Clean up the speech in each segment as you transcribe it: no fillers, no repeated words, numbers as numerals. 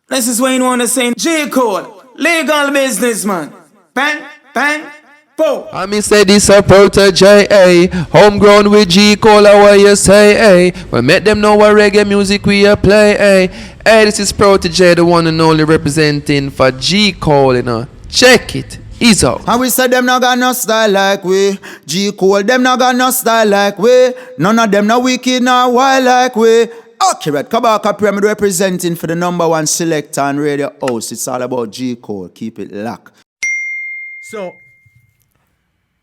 This is Wayne Warner saying, J. Cole, legal businessman. Bang, bang, boom. I me say this a protege, eh? Homegrown with G Cola, what you say, eh? We make them know what reggae music we a play, eh? Hey, this is Protege, the one and only representing for G Cole, you know. Check it. He's out. And we said them not got no style like we. G Cole, them not got no style like we. None of them no wicked, no wild like we. Accurate, Kabaka Pyramid representing for the number one selector and radio host. It's all about G Cole. Keep it locked. So,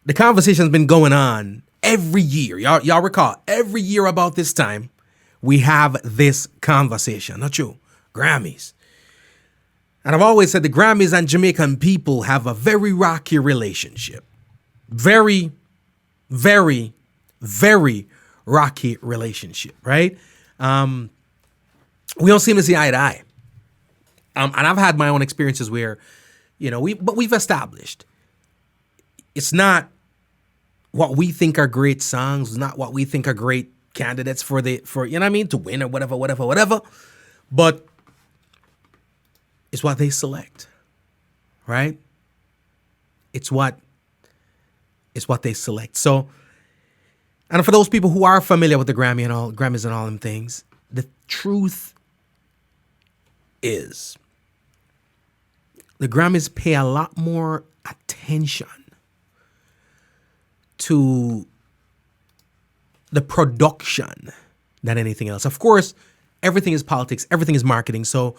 the conversation's been going on every year. Y'all recall, every year about this time, we have this conversation. Not you, Grammys. And I've always said the Grammys and Jamaican people have a very rocky relationship. Very, very, very rocky relationship, right? We don't seem to see eye to eye. And I've had my own experiences where, but we've established it's not what we think are great songs, not what we think are great candidates for to win or whatever. But it's what they select, right? It's what they select. So, and for those people who are familiar with the Grammys and all them things, the truth is the Grammys pay a lot more attention to the production than anything else. Of course, everything is politics, everything is marketing. So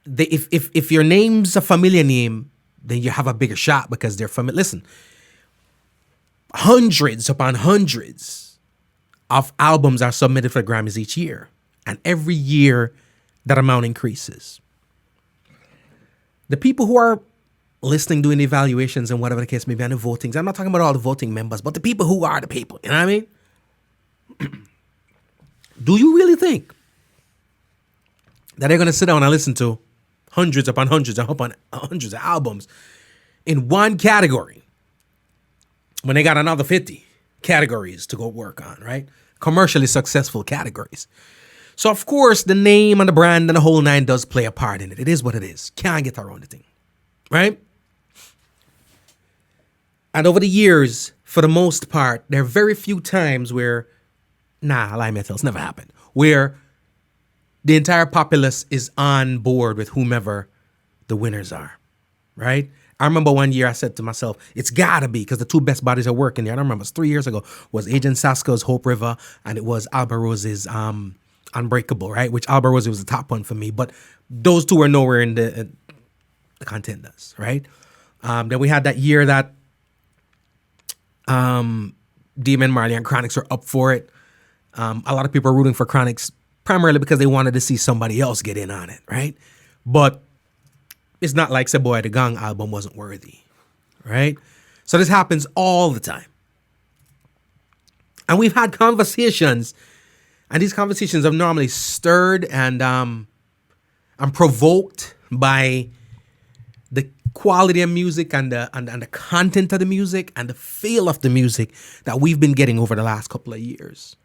if your name's a familiar name, then you have a bigger shot because they're familiar. Listen, hundreds upon hundreds of albums are submitted for Grammys each year. And every year, that amount increases. The people who are listening, doing the evaluations and whatever the case may be, and the votings, I'm not talking about all the voting members, but the people who are the people, you know what I mean? Do you really think that they're going to sit down and listen to hundreds upon hundreds upon hundreds of albums in one category when they got another 50 categories to go work on, right? Commercially successful categories. So, of course, the name and the brand and the whole nine does play a part in it. It is what it is. Can't get around the thing, right? And over the years, for the most part, there are very few times where, lie me tell, it's never happened, where the entire populace is on board with whomever the winners are, right? I remember one year I said to myself, it's gotta be, because the two best bodies are working there. I don't remember, it was 3 years ago, was Agent Sasko's Hope River, and it was Alba Rose's Unbreakable, right? Which Alba Rose was the top one for me, but those two were nowhere in the contenders, right? Then we had that year that Demon Marley and Chronix were up for it. A lot of people are rooting for Chronix primarily because they wanted to see somebody else get in on it, right? But it's not like Say Boy the Gang album wasn't worthy, right? So this happens all the time. And we've had conversations, and these conversations have normally stirred and provoked by the quality of music and the content of the music and the feel of the music that we've been getting over the last couple of years.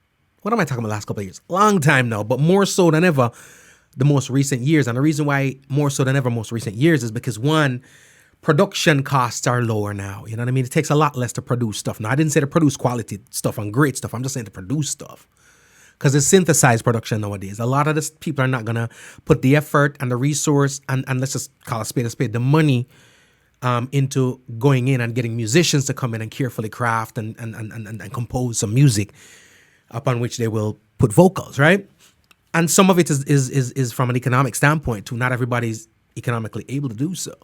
What am I talking about last couple of years? Long time now, but more so than ever, the most recent years. And the reason why more so than ever most recent years is because, one, production costs are lower now. You know what I mean? It takes a lot less to produce stuff. Now, I didn't say to produce quality stuff and great stuff. I'm just saying to produce stuff. Because it's synthesized production nowadays. A lot of this people are not going to put the effort and the resource and let's just call a spade, the money into going in and getting musicians to come in and carefully craft and compose some music upon which they will put vocals, right? And some of it is from an economic standpoint too. Not everybody's economically able to do so.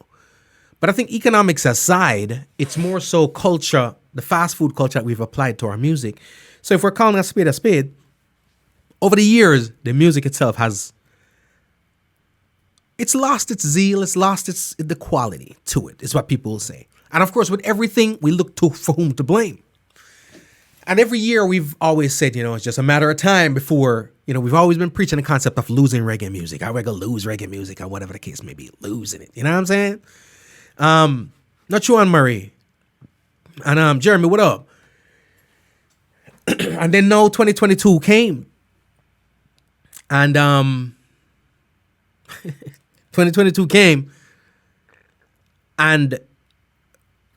But I think economics aside, it's more so culture, the fast food culture that we've applied to our music. So if we're calling a spade, over the years, the music itself it's lost its zeal, it's lost the quality to it, is what people will say. And of course, with everything, we look to for whom to blame. And every year we've always said, it's just a matter of time before, we've always been preaching the concept of losing reggae music. I reggae lose reggae music or whatever the case may be, losing it. You know what I'm saying? Not you and Murray. And Jeremy, what up? And then now 2022 came. And 2022 came, and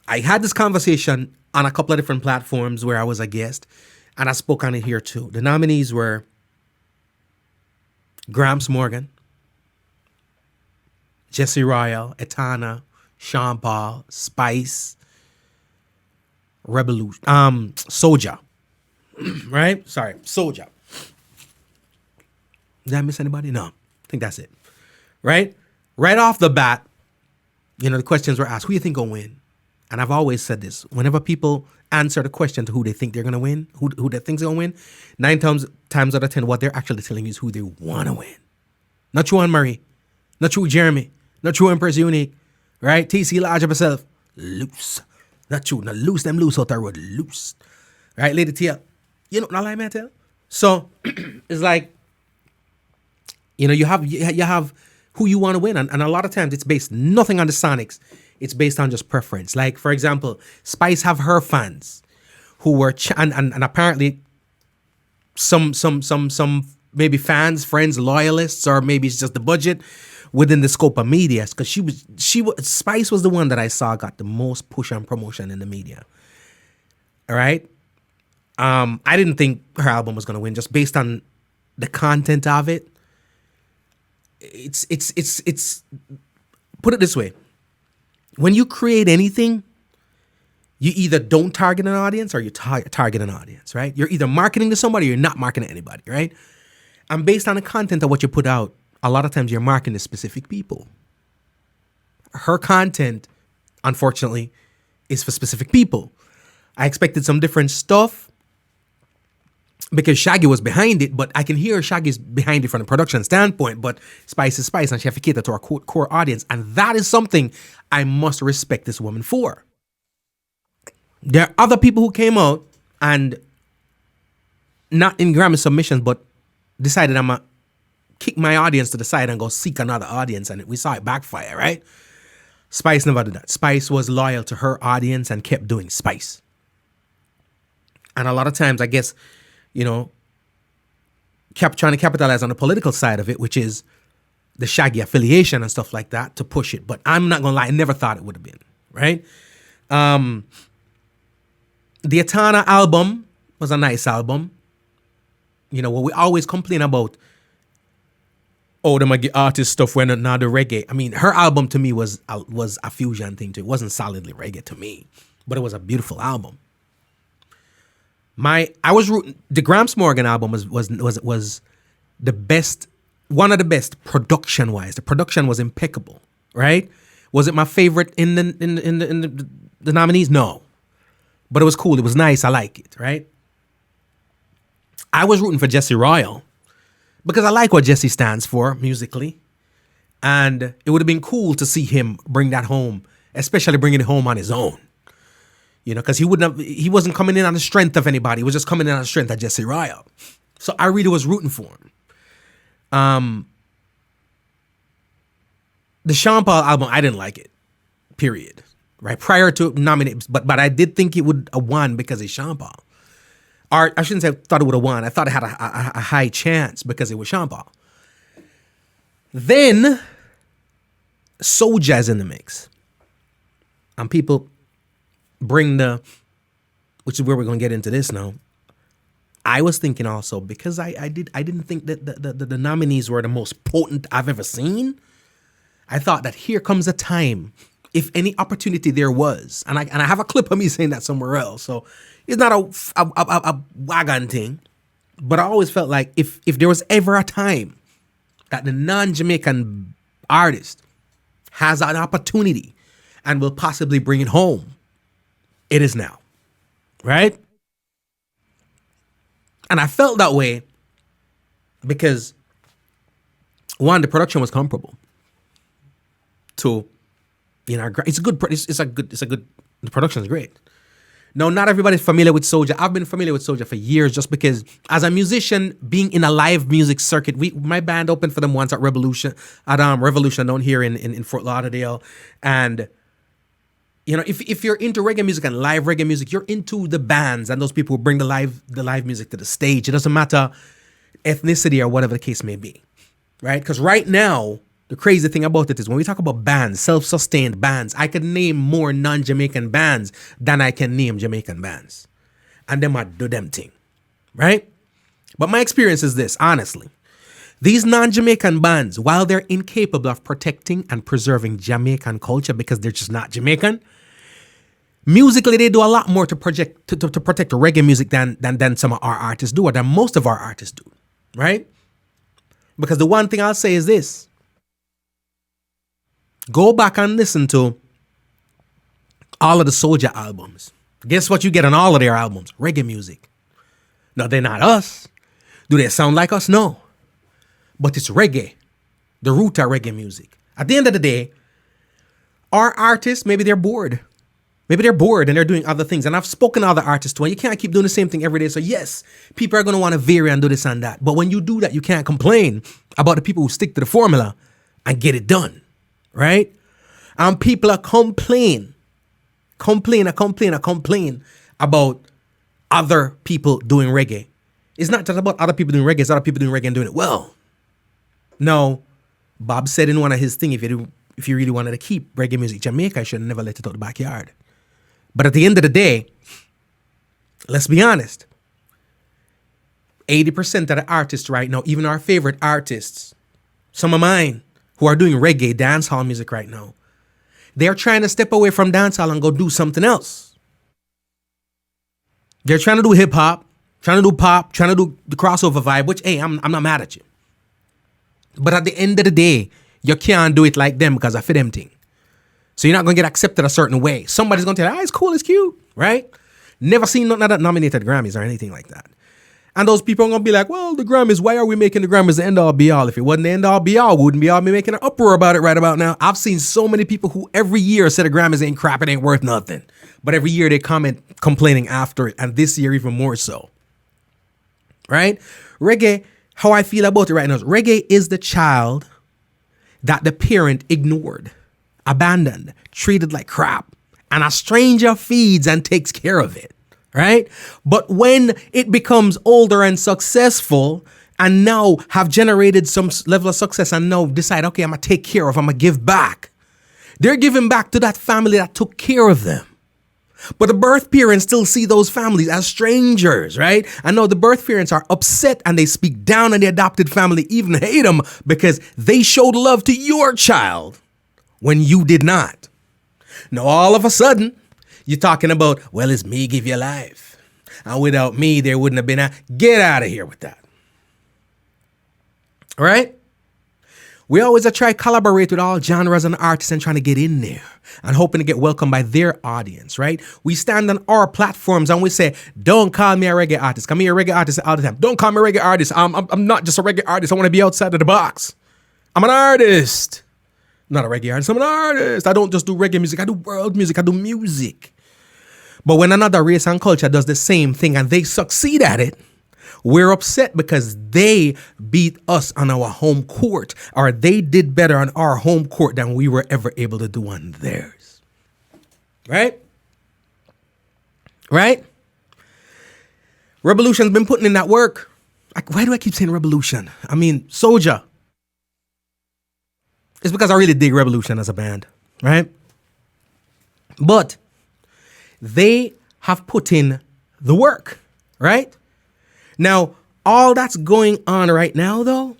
I had this conversation on a couple of different platforms where I was a guest, and I spoke on it here too. The nominees were Gramps Morgan, Jesse Royal, Etana, Sean Paul, Spice, Revolution, SOJA, right? Sorry, SOJA. Did I miss anybody? No, I think that's it, right? Right off the bat, the questions were asked, who you think gonna win? And I've always said this, whenever people answer the question to who they think they're gonna win, who they think's gonna win, 9 times out of 10, what they're actually telling you is who they wanna win. Not you, Anne Marie, not you, Jeremy, not you, Empress Unique, right? TC large of herself, loose. Not you, not loose them loose out the road, loose. Right, Lady Tia? Not lie, man, tell. So it's like, you have who you want to win, and a lot of times it's based nothing on the sonics. It's based on just preference. Like, for example, Spice have her fans who were and apparently some maybe fans, friends, loyalists, or maybe it's just the budget within the scope of media, because Spice was the one that I saw got the most push and promotion in the media. All right. I didn't think her album was going to win just based on the content of it. It's put it this way. When you create anything, you either don't target an audience or you target an audience, right? You're either marketing to somebody or you're not marketing to anybody, right? And based on the content of what you put out, a lot of times you're marketing to specific people. Her content, unfortunately, is for specific people. I expected some different stuff because Shaggy was behind it, but I can hear Shaggy's behind it from a production standpoint, but Spice is Spice, and she has to cater to our core audience. And that is something I must respect this woman for. There are other people who came out and not in Grammy submissions, but decided I'm going to kick my audience to the side and go seek another audience, and we saw it backfire, right? Spice never did that. Spice was loyal to her audience and kept doing Spice. And a lot of times, I guess, kept trying to capitalize on the political side of it, which is the Shaggy affiliation and stuff like that, to push it. But I'm not going to lie, I never thought it would have been, right? The Etana album was a nice album. What we always complain about, they might get artist stuff when not the reggae. I mean, her album to me was a fusion thing too. It wasn't solidly reggae to me, but it was a beautiful album. The Gramps Morgan album was the best, one of the best production wise. The production was impeccable, right? Was it my favorite in the nominees? No, but it was cool. It was nice. I like it, right? I was rooting for Jesse Royal because I like what Jesse stands for musically, and it would have been cool to see him bring that home, especially bringing it home on his own. Because he wasn't coming in on the strength of anybody. He was just coming in on the strength of Jesse Royal. So I really was rooting for him. The Sean Paul album, I didn't like it, period. Right? Prior to nominating, but I did think it would have won because it's Sean Paul. Or I shouldn't say I thought it would have won. I thought it had a high chance because it was Sean Paul. Then SOJA's in the mix. And people bring which is where we're going to get into this now. I was thinking also, because I didn't think that the nominees were the most potent I've ever seen. I thought that here comes a time, if any opportunity there was, and I have a clip of me saying that somewhere else, so it's not a wagon thing, but I always felt like if there was ever a time that the non-Jamaican artist has an opportunity and will possibly bring it home, it is now, right? And I felt that way because, one, the production was comparable to, it's a good, the production is great. Now, not everybody's familiar with SOJA. I've been familiar with SOJA for years just because, as a musician, being in a live music circuit, my band opened for them once at Revolution down here in Fort Lauderdale, and if you're into reggae music and live reggae music, you're into the bands and those people who bring the live music to the stage. It doesn't matter ethnicity or whatever the case may be, right? Because right now, The crazy thing about it is when we talk about bands, self-sustained bands, I could name more non-Jamaican bands than I can name Jamaican bands. And them might do them thing, right? But my experience is this, honestly. These non-Jamaican bands, while they're incapable of protecting and preserving Jamaican culture because they're just not Jamaican, musically they do a lot more to protect reggae music than some of our artists do, or than most of our artists do, right? Because the one thing I'll say is this. Go back and listen to all of the SOJA albums. Guess what you get on all of their albums? Reggae music. No, they're not us. Do they sound like us? No. But it's reggae. The root of reggae music. At the end of the day, our artists, maybe they're bored. Maybe they're bored and they're doing other things. And I've spoken to other artists too. And you can't keep doing the same thing every day. So yes, people are going to want to vary and do this and that. But when you do that, you can't complain about the people who stick to the formula and get it done. Right? And people are complain about other people doing reggae. It's not just about other people doing reggae, it's other people doing reggae and doing it well. No, Bob said in one of his things, if you really wanted to keep reggae music Jamaica, you should have never let it out the backyard. But at the end of the day, let's be honest, 80% of the artists right now, even our favorite artists, some of mine, who are doing reggae, dancehall music right now, they're trying to step away from dancehall and go do something else. They're trying to do hip hop, trying to do pop, trying to do the crossover vibe, which, hey, I'm not mad at you. But at the end of the day, you can't do it like them because I fit them thing. So you're not going to get accepted a certain way. Somebody's going to tell you, it's cool, it's cute, right? Never seen nothing of that nominated Grammys or anything like that. And those people are going to be like, well, the Grammys, why are we making the Grammys the end all be all? If it wasn't the end all be all, wouldn't be all be making an uproar about it right about now. I've seen so many people who every year say the Grammys ain't crap, it ain't worth nothing. But every year they comment complaining after it. And this year even more so. Right? Reggae, how I feel about it right now is reggae is the child that the parent ignored, abandoned, treated like crap. And a stranger feeds and takes care of it. Right? But when it becomes older and successful and now have generated some level of success and now decide, okay, I'm going to take care of, I'm going to give back. They're giving back to that family that took care of them. But the birth parents still see those families as strangers, right? And now the birth parents are upset and they speak down on the adopted family, even hate them because they showed love to your child when you did not. Now, all of a sudden, you're talking about, well, it's me give you life. And without me, there wouldn't have been a... Get out of here with that. All right? We always try to collaborate with all genres and artists and trying to get in there and hoping to get welcomed by their audience, right? We stand on our platforms and we say, don't call me a reggae artist. Call me a reggae artist all the time. Don't call me a reggae artist. I'm not just a reggae artist. I want to be outside of the box. I'm an artist. Not a reggae artist. I'm an artist. I don't just do reggae music. I do world music. I do music. But when another race and culture does the same thing and they succeed at it, we're upset because they beat us on our home court, or they did better on our home court than we were ever able to do on theirs. Right? Right? Revolution's been putting in that work. Why do I keep saying Revolution? I mean, SOJA. It's because I really dig Revolution as a band. Right? But they have put in the work. Right? Now, all that's going on right now, though,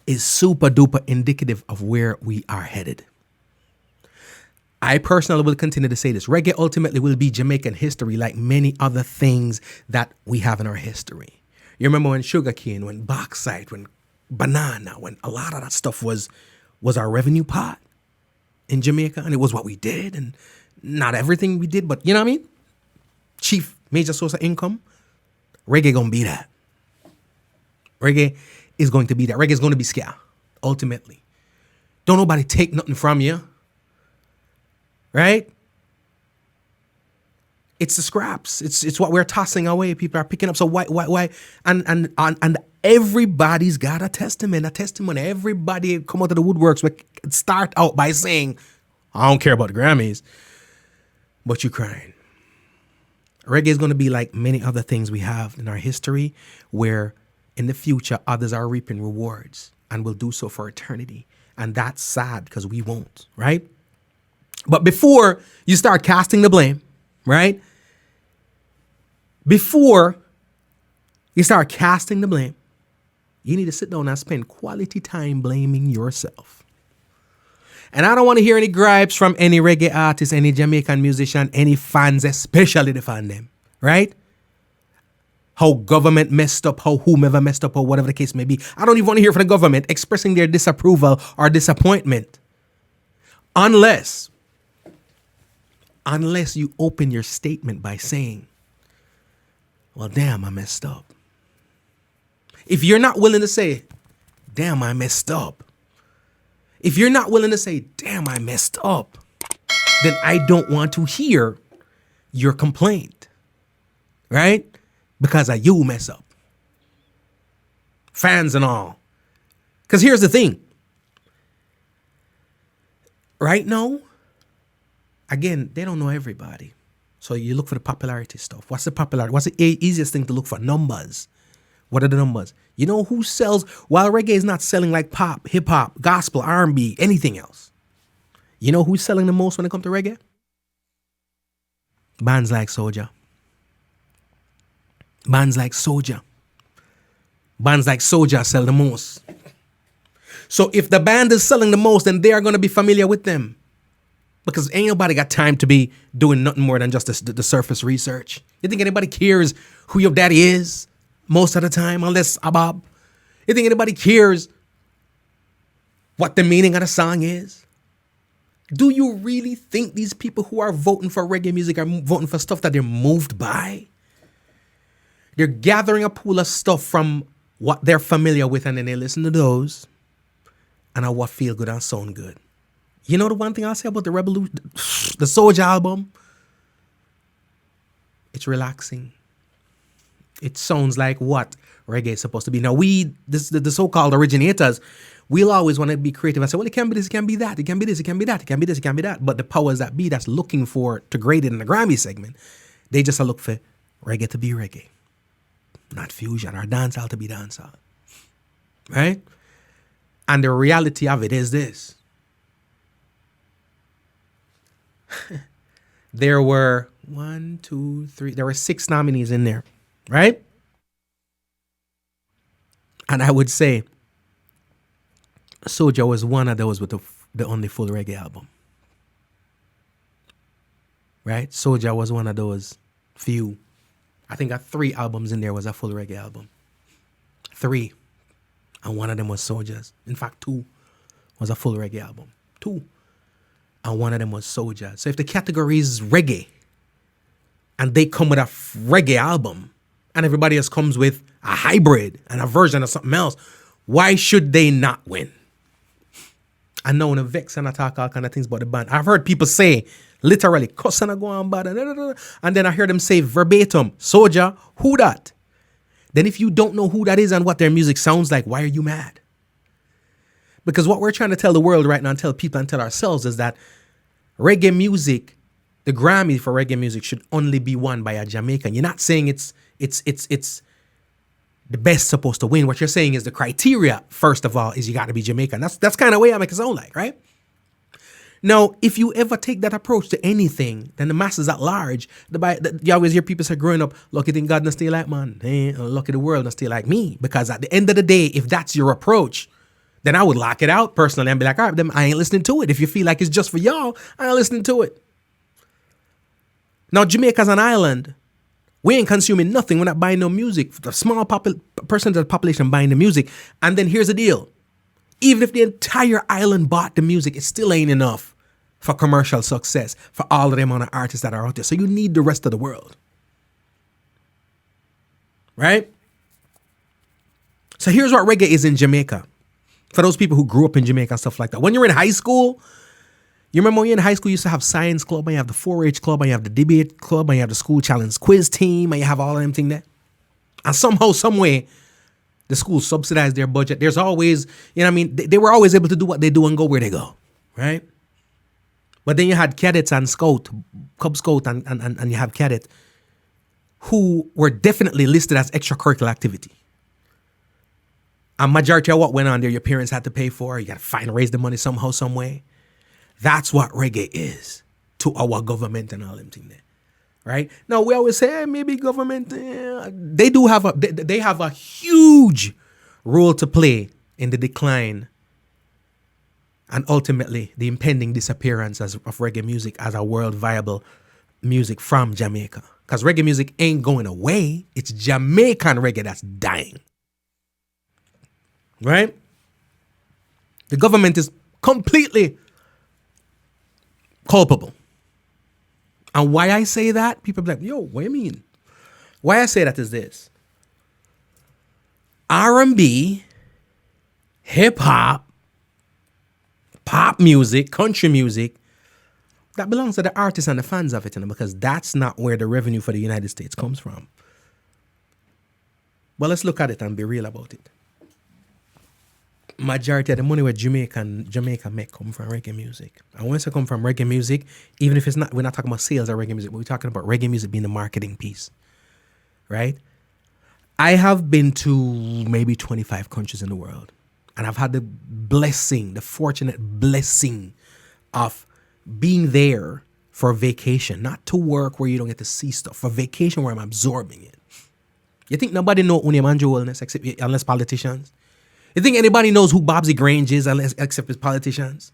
is super duper indicative of where we are headed. I personally will continue to say this. Reggae ultimately will be Jamaican history like many other things that we have in our history. You remember when sugarcane, when bauxite, when banana, when a lot of that stuff was our revenue pot in Jamaica, and it was what we did, and not everything we did, but you know what I mean? Chief major source of income. Reggae gonna be that. Reggae is going to be that. Reggae is going to be ska, ultimately. Don't nobody take nothing from you. Right? It's the scraps. It's what we're tossing away. People are picking up. So why? And everybody's got a testimony. Everybody come out of the woodworks. We start out by saying, I don't care about the Grammys, but you crying. Reggae is going to be like many other things we have in our history where in the future others are reaping rewards and will do so for eternity. And that's sad because we won't, right? But before you start casting the blame, right? Before you start casting the blame, you need to sit down and spend quality time blaming yourself. And I don't want to hear any gripes from any reggae artist, any Jamaican musician, any fans, especially the fan them, right? How government messed up, how whomever messed up, or whatever the case may be. I don't even want to hear from the government expressing their disapproval or disappointment. Unless you open your statement by saying, well, damn, I messed up. If you're not willing to say, damn, I messed up. If you're not willing to say, damn, I messed up, then I don't want to hear your complaint, right? Because of you mess up. Fans and all. Because here's the thing. Right now, again, they don't know everybody. So you look for the popularity stuff. What's the popularity? What's the easiest thing to look for? Numbers. What are the numbers? You know who sells, while reggae is not selling like pop, hip hop, gospel, R&B, anything else. You know who's selling the most when it comes to reggae? Bands like SOJA. Bands like SOJA. Bands like SOJA sell the most. So if the band is selling the most, then they are going to be familiar with them. Because ain't nobody got time to be doing nothing more than just the surface research. You think anybody cares who your daddy is most of the time, unless Abab? You think anybody cares what the meaning of the song is? Do you really think these people who are voting for reggae music are voting for stuff that they're moved by? They're gathering a pool of stuff from what they're familiar with, and then they listen to those and what feel good and sound good. You know the one thing I'll say about the Revolution, the SOJA album? It's relaxing. It sounds like what reggae is supposed to be. Now the so-called originators, we'll always want to be creative and say, well, it can be this, it can be that, it can be this, it can be that, it can be this, it can be that. But the powers that be that's looking for to grade it in the Grammy segment, they just look for reggae to be reggae, not fusion, or dancehall to be dancehall. Right? And the reality of it is this. There were 6 nominees in there, right? And I would say SOJA was one of those with the only full reggae album. Right? SOJA was one of those few. I think 3 albums in there was a full reggae album. 3. And one of them was SOJA's. In fact, 2 was a full reggae album. 2. And one of them was SOJA. So if the category is reggae, and they come with a reggae album, and everybody else comes with a hybrid and a version of something else, why should they not win? I know when I vex and I talk all kind of things about the band. I've heard people say, literally, cuss and I go on bad, and then I hear them say verbatim, SOJA, who that? Then if you don't know who that is and what their music sounds like, why are you mad? Because what we're trying to tell the world right now and tell people and tell ourselves is that reggae music, the Grammy for reggae music should only be won by a Jamaican. You're not saying it's the best supposed to win. What you're saying is the criteria, first of all, is you got to be Jamaican. That's kind of way I make it sound like, right? Now, if you ever take that approach to anything, then the masses at large, you always hear people say growing up, lucky thing God not stay like man, lucky the world not stay like me. Because at the end of the day, if that's your approach, then I would lock it out personally and be like, all right, then I ain't listening to it. If you feel like it's just for y'all, I ain't listening to it. Now, Jamaica's an island. We ain't consuming nothing. We're not buying no music. A small percentage of the population buying the music. And then here's the deal. Even if the entire island bought the music, it still ain't enough for commercial success for all of them amount of artists that are out there. So you need the rest of the world. Right? So here's what reggae is in Jamaica. For those people who grew up in Jamaica and stuff like that. When you're in high school, you remember when you're in high school, you used to have science club, and you have the 4-H club, and you have the debate club, and you have the school challenge quiz team, and you have all of them things there. And somehow, some way, the school subsidized their budget. There's always, you know what I mean? They were always able to do what they do and go where they go, right? But then you had cadets and scout, Cub Scout, and you have cadet, who were definitely listed as extracurricular activity. A majority of what went on there, your parents had to pay for. You got to find and raise the money somehow, some way. That's what reggae is to our government and all them things there. Right? Now, we always say, maybe government, they do have they have a huge role to play in the decline and ultimately the impending disappearance of reggae music as a world viable music from Jamaica. Because reggae music ain't going away. It's Jamaican reggae that's dying. Right? The government is completely culpable. And why I say that, people be like, yo, what do you mean? Why I say that is this. R&B, hip-hop, pop music, country music, that belongs to the artists and the fans of it, because that's not where the revenue for the United States comes from. Well, let's look at it and be real about it. Majority of the money where Jamaica make come from reggae music. And once it come from reggae music, even if it's not, we're not talking about sales of reggae music, but we're talking about reggae music being the marketing piece, right? I have been to maybe 25 countries in the world, and I've had the fortunate blessing of being there for vacation, not to work where you don't get to see stuff, for vacation where I'm absorbing it. You think nobody know Unyamanjo wellness unless politicians? You think anybody knows who Bobsy Grange is except his politicians?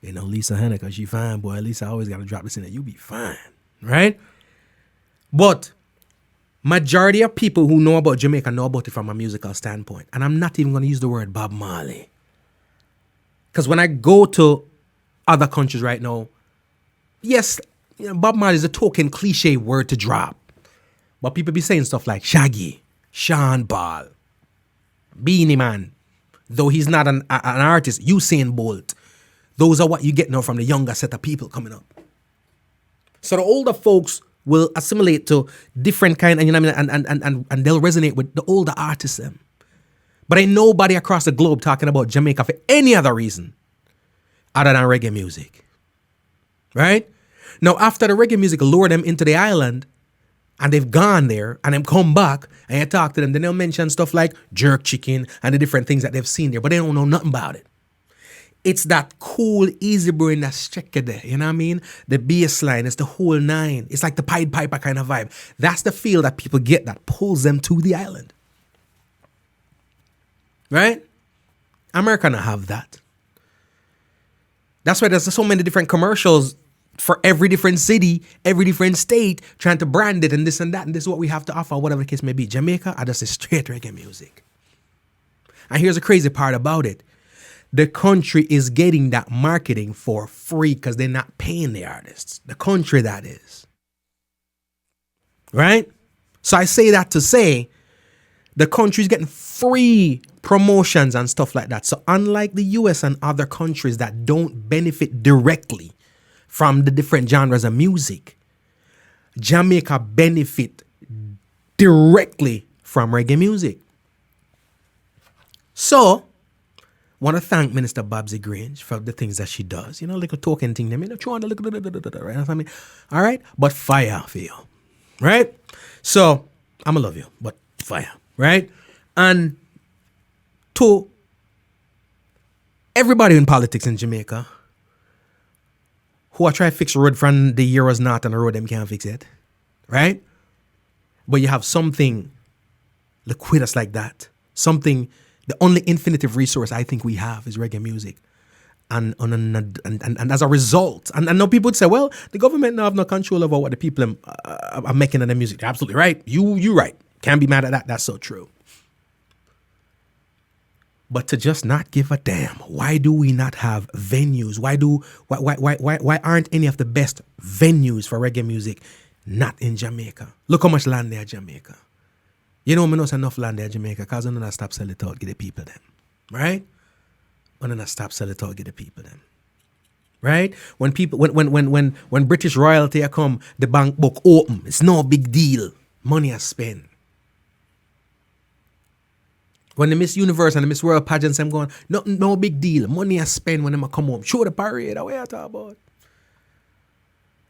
You know Lisa Hanna, because she fine, boy. Lisa always got to drop this in there. You be fine, right? But majority of people who know about Jamaica know about it from a musical standpoint. And I'm not even going to use the word Bob Marley. Because when I go to other countries right now, yes, Bob Marley is a token cliche word to drop. But people be saying stuff like Shaggy, Sean Paul, Beanie Man, though he's not an artist, Usain Bolt. Those are what you get now from the younger set of people coming up. So the older folks will assimilate to different kind, and you know what I mean, and they'll resonate with the older artists. Them. But ain't nobody across the globe talking about Jamaica for any other reason other than reggae music. Right? Now, after the reggae music lured them into the island, and they've gone there, and then come back, and you talk to them, then they'll mention stuff like jerk chicken and the different things that they've seen there, but they don't know nothing about it. It's that cool, easy brewing that's checker there, you know what I mean? The bass line, it's the whole nine. It's like the Pied Piper kind of vibe. That's the feel that people get that pulls them to the island. Right? America don't have that. That's why there's so many different commercials for every different city, every different state, trying to brand it and this and that, and this is what we have to offer, whatever the case may be. Jamaica, I just say straight reggae music. And here's the crazy part about it. The country is getting that marketing for free because they're not paying the artists. The country, that is. Right? So I say that to say the country is getting free promotions and stuff like that. So unlike the US and other countries that don't benefit directly from the different genres of music, Jamaica benefit directly from reggae music. So, want to thank Minister Bobsy Grange for the things that she does. You know, like a token thing. Right? I mean, all right? But fire for you. Right? So, I'm going to love you, but fire. Right? And to everybody in politics in Jamaica, who are trying to fix road from the year was not and the road them can't fix it. Right? But you have something liquidous like that. Something, the only infinitive resource I think we have is reggae music. And as a result, and I know people would say, well, the government now have no control over what the people are making of the music. They're absolutely right. You right. Can't be mad at that. That's so true. But to just not give a damn, why do we not have venues? Why aren't any of the best venues for reggae music not in Jamaica? Look how much land there in Jamaica. You know, I know enough land there in Jamaica because I'm gonna stop selling it out, get the people them. Right? I'm gonna stop selling it out, get the people them. Right? When people when British royalty come, the bank book open. It's no big deal. Money I spend. When the Miss Universe and the Miss World pageants, I'm going, no big deal. Money I spend when I come home. Show the parade, what I talk about.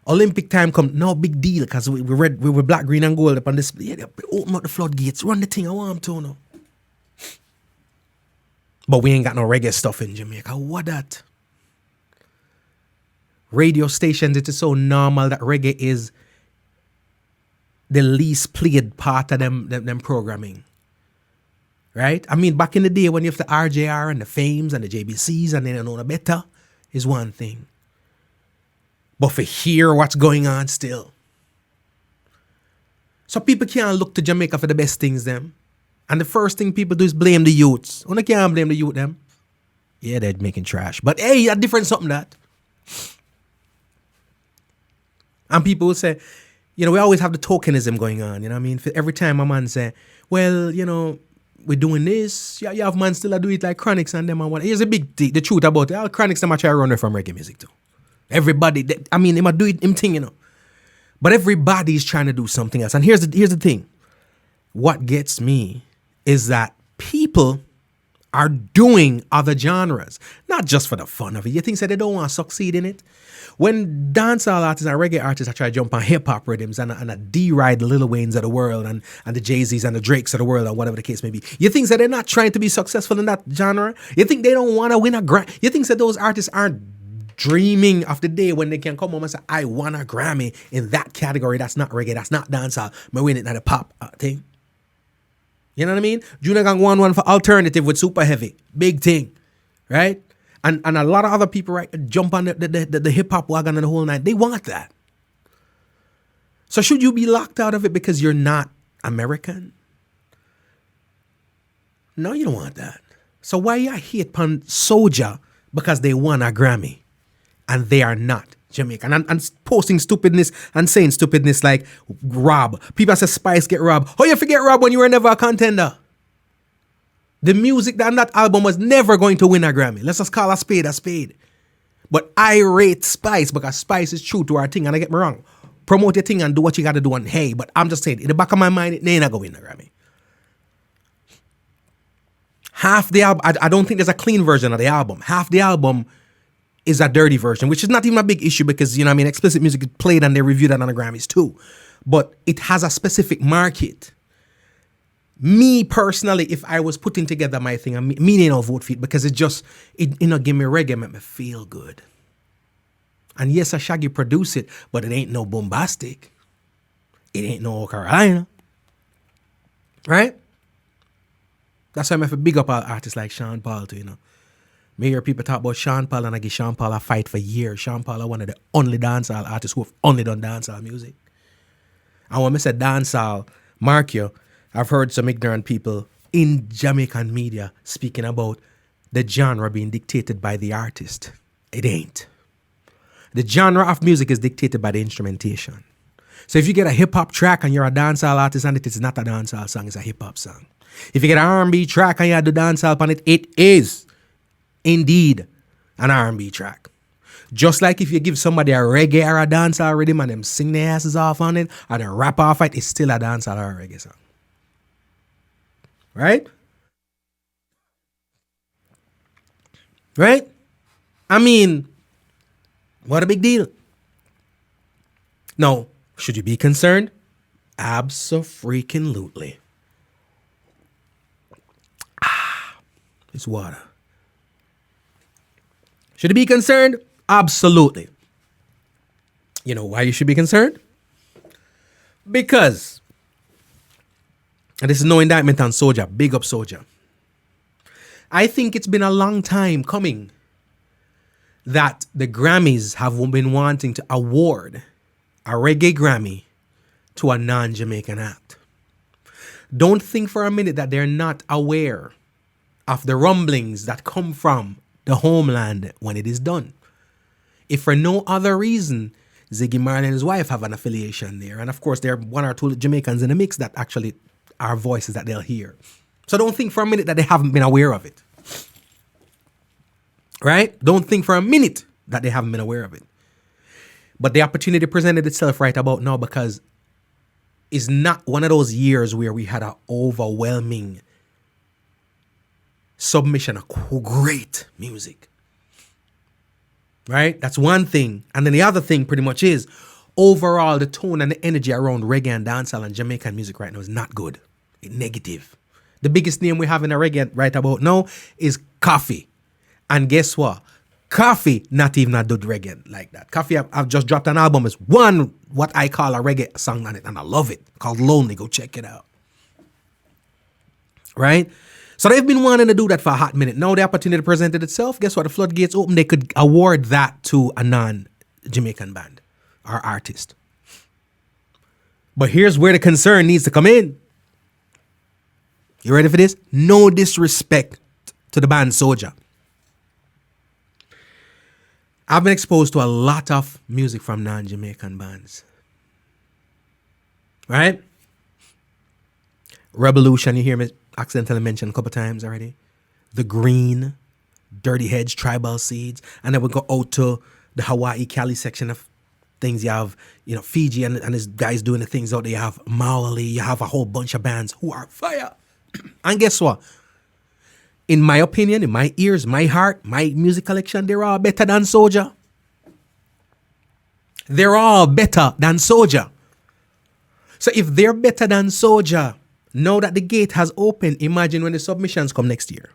Olympic time come, no big deal, because we were black, green, and gold up on display. Yeah, open up the floodgates, run the thing I want to know. But we ain't got no reggae stuff in Jamaica. What that? Radio stations, it is so normal that reggae is the least played part of them programming. Right? I mean, back in the day when you have the RJR and the Fames and the JBCs and they don't know no better is one thing. But for hear what's going on still. So people can't look to Jamaica for the best things them. And the first thing people do is blame the youths. They can't blame the youth them. Yeah, they're making trash. But hey, a different something that. And people will say, you know, we always have the tokenism going on. You know what I mean? For every time a man say, well, you know, we're doing this. Yeah, you have man still do it like Chronics and them and what. Here's the big the truth about it. All Chronics them try to run away from reggae music too. Everybody, I mean, they might do it him thing, you know. But everybody's trying to do something else. And here's the thing. What gets me is that people are doing other genres, not just for the fun of it. You think that they don't want to succeed in it? When dancehall artists and reggae artists are trying to jump on hip-hop rhythms and deride the Lil Waynes of the world and the Jay-Z's and the Drakes of the world or whatever the case may be, you think that they're not trying to be successful in that genre? You think they don't want to win a Grammy? You think that those artists aren't dreaming of the day when they can come home and say, I won a Grammy in that category. That's not reggae. That's not dancehall. I win it at a pop thing. You know what I mean? Junior Gang won one for alternative with Super Heavy. Big thing. Right? And a lot of other people, right, jump on the hip-hop wagon and the whole night. They want that. So should you be locked out of it because you're not American? No, you don't want that. So why you hate upon SOJA because they won a Grammy and they are not Jamaican and posting stupidness and saying stupidness like rob. People say Spice get robbed. Oh, you forget rob when you were never a contender. The music that on that album was never going to win a Grammy. Let's just call a spade a spade. But I rate Spice because Spice is true to our thing. And I get me wrong. Promote your thing and do what you got to do. And hey, but I'm just saying, in the back of my mind, it ain't going to win a Grammy. Half the album, I don't think there's a clean version of the album. Half the album is a dirty version, which is not even a big issue because, you know what I mean, explicit music is played and they reviewed that on the Grammys too. But it has a specific market. Me personally, if I was putting together my thing, me ain't no vote for it because it give me reggae, make me feel good. And yes, a Shaggy produce it, but it ain't no bombastic. It ain't no Carolina. Right? That's why I'm have to big up all artists like Sean Paul too, you know. Me hear people talk about Sean Paul and I give Sean Paul a fight for years. Sean Paul is one of the only dancehall artists who have only done dancehall music. And when I say dancehall, mark you, I've heard some ignorant people in Jamaican media speaking about the genre being dictated by the artist. It ain't. The genre of music is dictated by the instrumentation. So if you get a hip-hop track and you're a dancehall artist and it is not a dancehall song, it's a hip-hop song. If you get an R&B track and you have the dancehall on it, it is indeed an R&B track. Just like if you give somebody a reggae or a dancehall rhythm and them sing their asses off on it or they rap off it, it's still a dancehall or a reggae song. Right? Right? I mean, what a big deal. Now, should you be concerned? Abso-freaking-lutely. It's water. Should you be concerned? Absolutely. You know why you should be concerned? Because, and this is no indictment on SOJA, big up SOJA. I think it's been a long time coming that the Grammys have been wanting to award a Reggae Grammy to a non-Jamaican act. Don't think for a minute that they're not aware of the rumblings that come from the homeland when it is done. If for no other reason, Ziggy Marley and his wife have an affiliation there. And of course, there are one or two Jamaicans in the mix that actually are voices that they'll hear. So don't think for a minute that they haven't been aware of it. Right? Don't think for a minute that they haven't been aware of it. But the opportunity presented itself right about now because it's not one of those years where we had an overwhelming submission of great music. Right? That's one thing. And then the other thing pretty much is overall the tone and the energy around reggae and dancehall and Jamaican music right now is not good. It's negative. The biggest name we have in the reggae right about now is Coffee. And guess what? Coffee, not even a dude reggae like that. Coffee, I've just dropped an album. It's one, what I call a reggae song on it, and I love it. Called Lonely. Go check it out. Right? So they've been wanting to do that for a hot minute. Now the opportunity presented itself. Guess what? The floodgates open. They could award that to a non-Jamaican band or artist. But here's where the concern needs to come in. You ready for this? No disrespect to the band SOJA. I've been exposed to a lot of music from non-Jamaican bands. Right? Revolution, you hear me accidentally mentioned a couple times already. The Green, Dirty Heads, Tribal Seeds. And then we go out to the Hawaii, Cali section of things. You have, Fiji and his guys doing the things out there. You have Maui. You have a whole bunch of bands who are fire. And guess what? In my opinion, in my ears, my heart, my music collection, they're all better than SOJA. They're all better than SOJA. So if they're better than SOJA, now that the gate has opened, imagine when the submissions come next year.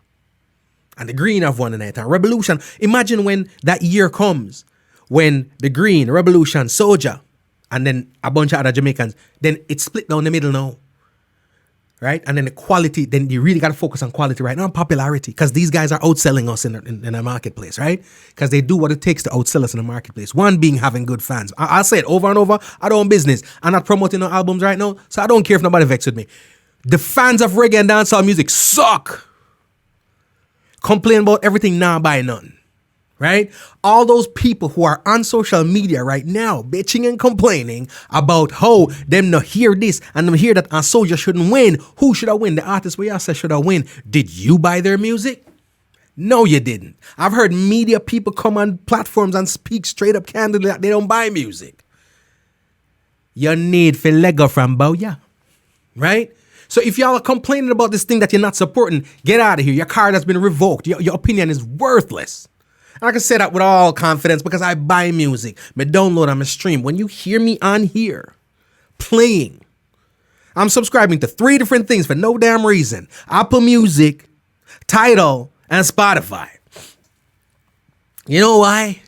And the Green have won tonight. And Revolution, imagine when that year comes, when the Green, Revolution, SOJA, and then a bunch of other Jamaicans, then it's split down the middle now. Right? And then the quality, then you really got to focus on quality right now, on popularity, because these guys are outselling us in the marketplace, right? Because they do what it takes to outsell us in the marketplace. One being having good fans. I'll say it over and over. I don't own business. I'm not promoting no albums right now, so I don't care if nobody vexed with me. The fans of reggae and dancehall music suck. Complain about everything, now buy none. Right? All those people who are on social media right now bitching and complaining about how them not hear this and them hear that and SOJA shouldn't win. Who should have win? The artist we all say should have win. Did you buy their music? No, you didn't. I've heard media people come on platforms and speak straight up candidly that they don't buy music. You need for Lego from Boya. Right? So if y'all are complaining about this thing that you're not supporting, get out of here. Your card has been revoked. Your opinion is worthless. And I can say that with all confidence because I buy music. I download on my stream. When you hear me on here playing, I'm subscribing to 3 different things for no damn reason. Apple Music, Tidal, and Spotify. You know why?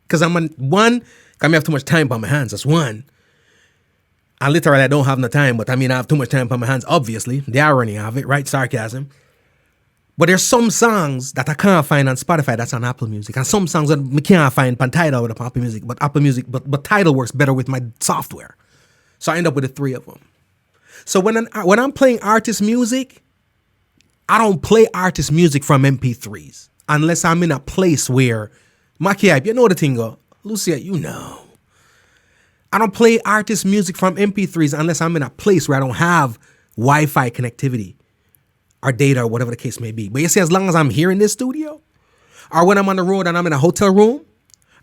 Because I'm on one, because I have too much time on my hands. That's one. And literally I don't have no time, but I have too much time on my hands, obviously. The irony of it, right? Sarcasm. But there's some songs that I can't find on Spotify that's on Apple Music. And some songs that I can't find on Tidal with Apple Music. But Tidal works better with my software. So I end up with the 3 of them. So when I'm playing artist music, I don't play artist music from MP3s. Unless I'm in a place where, Makiaib, you know the thing, Lucia, you know. I don't play artist music from MP3s unless I'm in a place where I don't have Wi-Fi connectivity. Or data, or whatever the case may be. But you see, as long as I'm here in this studio, or when I'm on the road and I'm in a hotel room,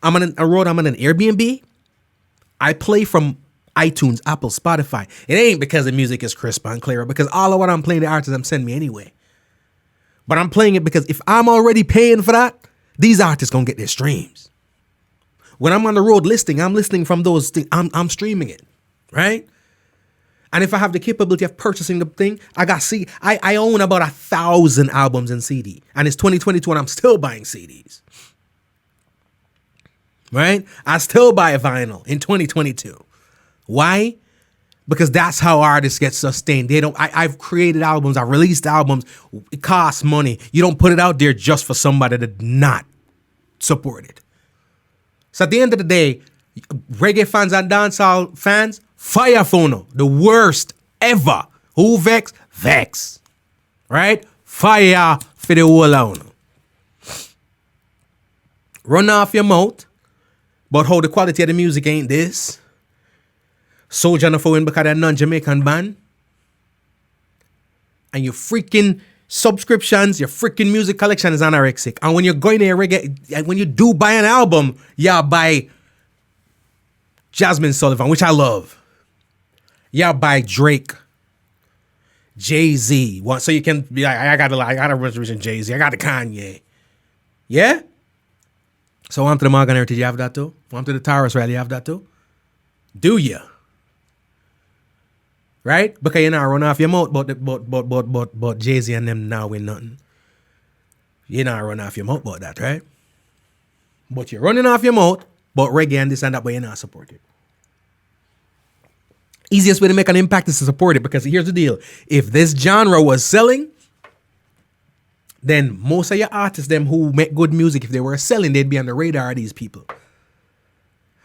I'm on a road, I'm in an Airbnb, I play from iTunes, Apple, Spotify. It ain't because the music is crisp and clear, because all of what I'm playing, the artists them send me anyway. But I'm playing it because if I'm already paying for that, these artists gonna get their streams. When I'm on the road listening, I'm listening from those things. I'm streaming it, right? And if I have the capability of purchasing the thing, I own about 1,000 albums in CD. And it's 2022 and I'm still buying CDs. Right? I still buy a vinyl in 2022. Why? Because that's how artists get sustained. I've created albums, I've released albums. It costs money. You don't put it out there just for somebody to not support it. So at the end of the day, reggae fans and dancehall fans, fire phono, the worst ever. Who vex? Vex. Right? Fire for the whole owner. Run off your mouth, but how the quality of the music ain't this. SOJA no for win because they're non-Jamaican band. And your freaking subscriptions, your freaking music collection is anorexic. And when you're going to reggae, when you do buy an album, yeah, buy Jasmine Sullivan, which I love. Yeah, by Drake, Jay-Z. So you can be like, I got a reservation Jay-Z. I got the Kanye. Yeah? So on to the Morgan Heritage, you have that too? On to the Taurus Rally, you have that too? Do you? Right? Because you now run off your mouth, but Jay-Z and them now win nothing. You're not running off your mouth about that, right? But you're running off your mouth about reggae and this and that, but you're not supporting it. Easiest way to make an impact is to support it, because here's the deal. If this genre was selling, then most of your artists, them who make good music, if they were selling, they'd be on the radar of these people.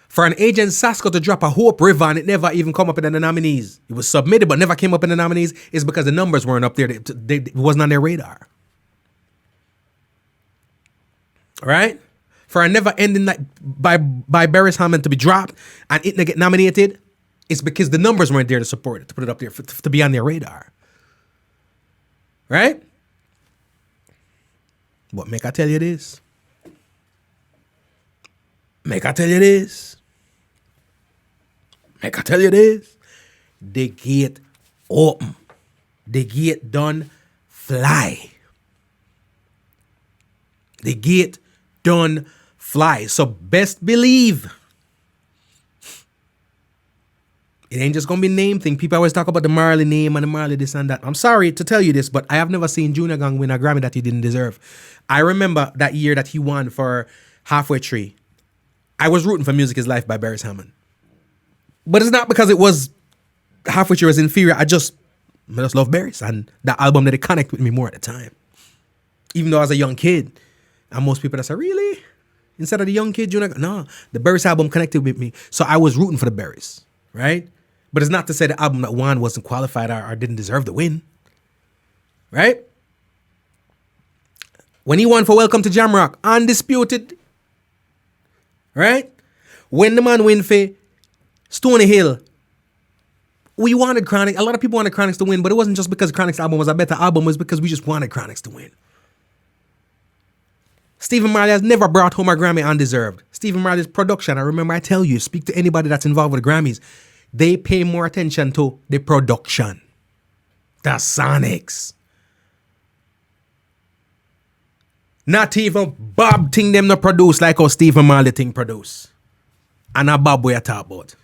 For an Agent Sasco to drop a Hope River and it never even come up in the nominees, it was submitted but never came up in the nominees, is because the numbers weren't up there. It wasn't on their radar. Right? For a Never Ending Night by Beres Hammond to be dropped and it not get nominated, it's because the numbers weren't there to support it, to put it up there, to be on their radar. Right? But make I tell you this. Make I tell you this. Make I tell you this. The gate open. The gate done fly. The gate done fly. So best believe it ain't just gonna be name thing. People always talk about the Marley name and the Marley this and that. I'm sorry to tell you this, but I have never seen Junior Gang win a Grammy that he didn't deserve. I remember that year that he won for Halfway Tree. I was rooting for Music Is Life by Beres Hammond. But it's not because it was Halfway Tree was inferior. I just love Beres, and that album that connect with me more at the time. Even though I was a young kid. And most people that say, really? Instead of the young kid, Junior Gang? No, the Beres album connected with me. So I was rooting for the Beres, right? But it's not to say the album that won wasn't qualified or didn't deserve the win. Right? When he won for Welcome to Jamrock, undisputed. Right? When the man win for Stony Hill, we wanted Chronic. A lot of people wanted Chronics to win, but it wasn't just because Chronic's album was a better album. It was because we just wanted Chronics to win. Stephen Marley has never brought home a Grammy undeserved. Stephen Marley's production, I remember I tell you, speak to anybody that's involved with the Grammys, they pay more attention to the production. The sonics. Not even Bob thing them to produce like how Stephen Marley thing produce. And a Bob we are talk about.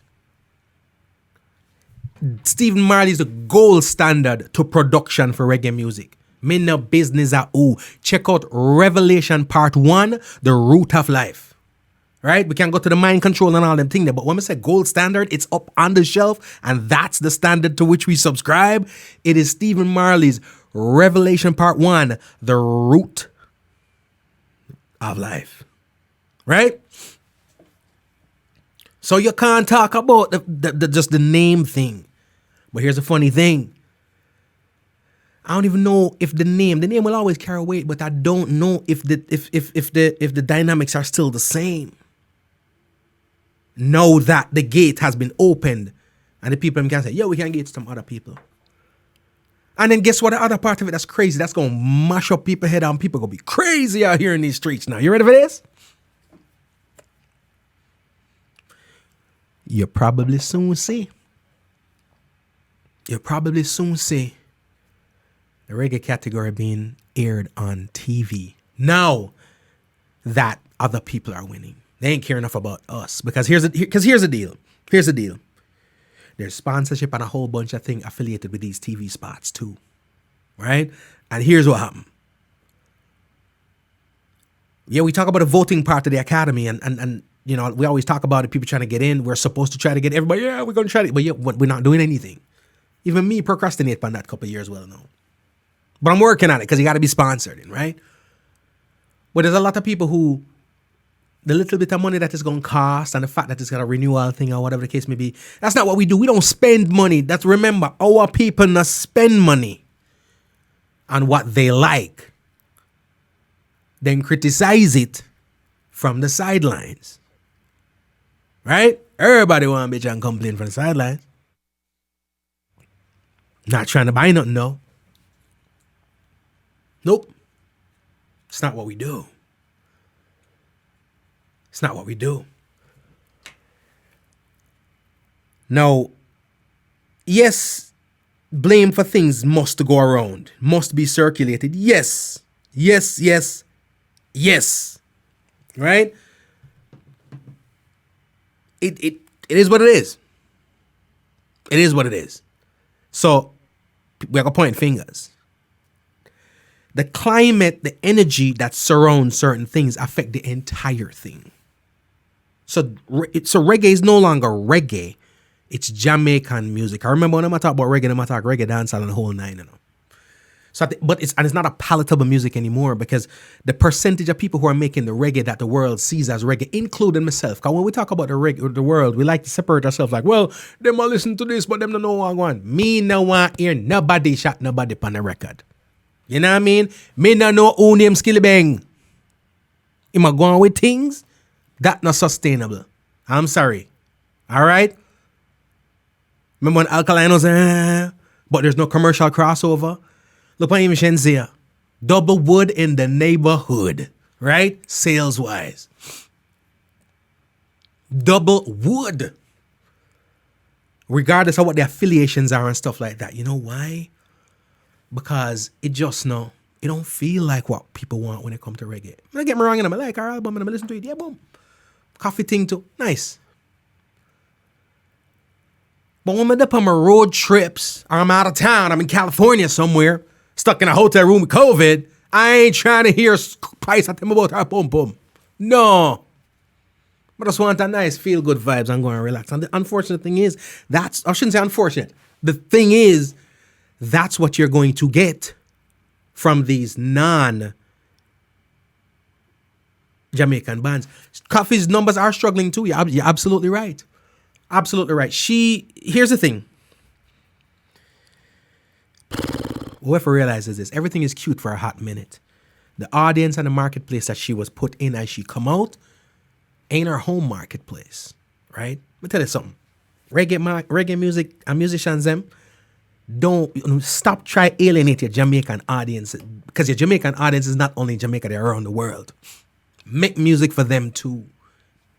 Stephen Marley is the gold standard to production for reggae music. Me no business at who. Check out Revelation Part 1, The Root of Life. Right? We can go to the mind control and all them things there. But when we say gold standard, it's up on the shelf. And that's the standard to which we subscribe. It is Stephen Marley's Revelation Part 1, The Root of Life. Right? So you can't talk about the just the name thing. But here's the funny thing. I don't even know if the name will always carry weight, but I don't know if the dynamics are still the same. Know that the gate has been opened and the people can say, yo, we can get some other people. And then guess what? The other part of it that's crazy, that's going to mash up people's head and people going to be crazy out here in these streets now. You ready for this? You'll probably soon see. You'll probably soon see the reggae category being aired on TV. Now that other people are winning. They ain't care enough about us. Because here's the deal. Here's the deal. There's sponsorship and a whole bunch of things affiliated with these TV spots too. Right? And here's what happened. Yeah, we talk about the voting part of the academy and you know, we always talk about it, people trying to get in. We're supposed to try to get everybody, yeah, we're going to try to, but yeah, we're not doing anything. Even me procrastinate on that couple of years well now. But I'm working on it because you got to be sponsored in, right? But there's a lot of people who, the little bit of money that it's going to cost and the fact that it's got a renewal thing or whatever the case may be, that's not what we do. We don't spend money. That's, remember, our people not spend money on what they like. Then criticize it from the sidelines. Right? Everybody want to bitch and complain from the sidelines. Not trying to buy nothing, though. Nope. It's not what we do. It's not what we do. Now, yes, blame for things must go around, must be circulated. Yes. Yes, yes, yes. Right? It is what it is. It is what it is. So, we are going to point fingers. The climate, the energy that surrounds certain things affect the entire thing. So reggae is no longer reggae. It's Jamaican music. I remember when I talk about reggae, I talk reggae dancehall and the whole nine, you know. So, it's not a palatable music anymore because the percentage of people who are making the reggae that the world sees as reggae, including myself. Because when we talk about the world, we like to separate ourselves like, well, them all listen to this, but them don't know what I want. Me no want hear nobody shot nobody on the record. You know what I mean? Me no know who name Skilly Bang. Am I going with things? That not sustainable. I'm sorry. All right? Remember when Alkaline was, but there's no commercial crossover? Look at him, Shenzia. Double wood in the neighborhood, right? Sales wise. Double wood. Regardless of what the affiliations are and stuff like that. You know why? Because it don't feel like what people want when it comes to reggae. Don't get me wrong, and I like our album and I listen to it. Yeah, boom. Coffee thing too. Nice. But when I'm up on my road trips, or I'm out of town, I'm in California somewhere, stuck in a hotel room with COVID, I ain't trying to hear price at them about our boom boom. No. I just want a nice feel good vibes and go and relax. And the unfortunate thing is, I shouldn't say unfortunate. The thing is, that's what you're going to get from these non-Jamaican bands. Coffee's numbers are struggling too. You're absolutely right. Absolutely right. Here's the thing. Whoever realizes this, everything is cute for a hot minute. The audience and the marketplace that she was put in as she come out ain't her home marketplace, right? Let me tell you something. Reggae music and musicians, them, don't stop try alienate your Jamaican audience, because your Jamaican audience is not only in Jamaica, they're around the world. Make music for them too.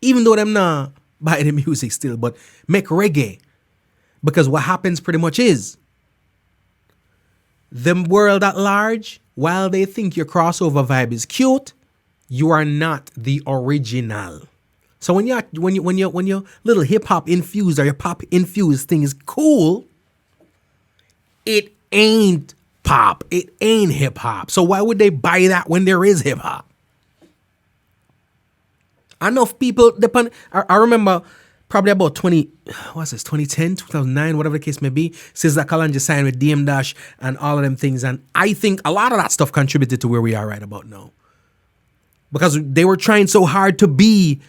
Even though them not buy the music still, but make reggae. Because what happens pretty much is, the world at large, while they think your crossover vibe is cute, you are not the original. So when your little hip hop infused or your pop infused thing is cool, it ain't pop. It ain't hip hop. So why would they buy that when there is hip hop? Enough people depend. I remember probably about 2010, 2009, whatever the case may be, since that Kalanja signed with DM Dash and all of them things. And I think a lot of that stuff contributed to where we are right about now. Because they were trying so hard to be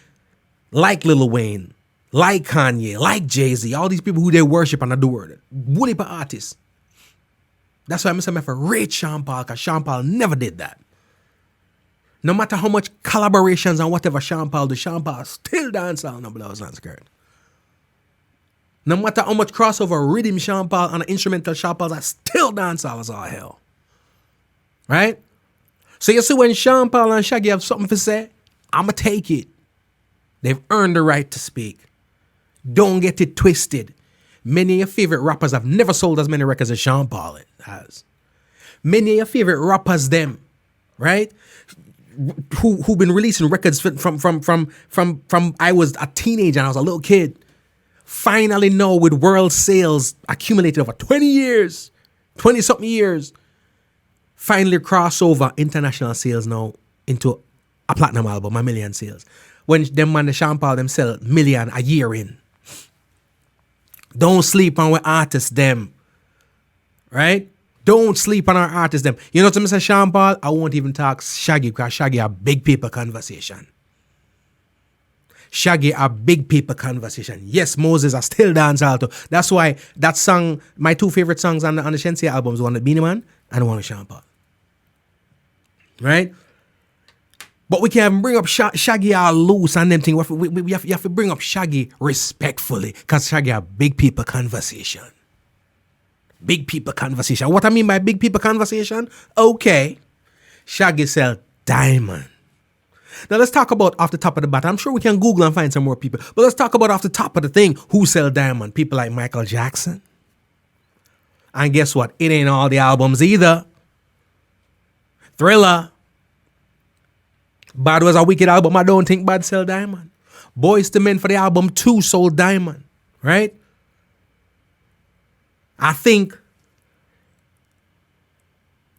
like Lil Wayne, like Kanye, like Jay-Z, all these people who they worship and adore. Woody for artists. That's why I'm saying for rate Sean Paul, because Sean Paul never did that. No matter how much collaborations and whatever Sean Paul do, Sean Paul still dance on no blouse and skirt. No matter how much crossover rhythm Sean Paul and instrumental Sean Paul are still dance all as all hell. Right? So you see when Sean Paul and Shaggy have something to say, I'ma take it. They've earned the right to speak. Don't get it twisted. Many of your favorite rappers have never sold as many records as Sean Paul has. Many of your favorite rappers, them, right? Who've been releasing records from I was a teenager and I was a little kid. Finally know with world sales accumulated over 20 something years, finally cross over international sales now into a platinum album, a million sales. When them man the Sean Paul them sell million a year in. Don't sleep on with artists them. Right? Don't sleep on our artists them. You know what I'm saying, Sean Paul? I won't even talk Shaggy because Shaggy a big paper conversation. Shaggy a big paper conversation. Yes, Moses are still dance alto. That's why that song, my two favorite songs on the Shensia albums, one with Beanie Man and one with Sean Paul. Right? But we can't bring up Shaggy all loose and them thing. We have to bring up Shaggy respectfully because Shaggy a big people conversation. Big people conversation. What I mean by big people conversation? Okay. Shaggy sell diamond. Now let's talk about off the top of the bat. I'm sure we can Google and find some more people. But let's talk about off the top of the thing. Who sell diamond? People like Michael Jackson. And guess what? It ain't all the albums either. Thriller. Bad was a wicked album. I don't think Bad sell diamond. Boys to Men for the album 2 sold diamond. Right?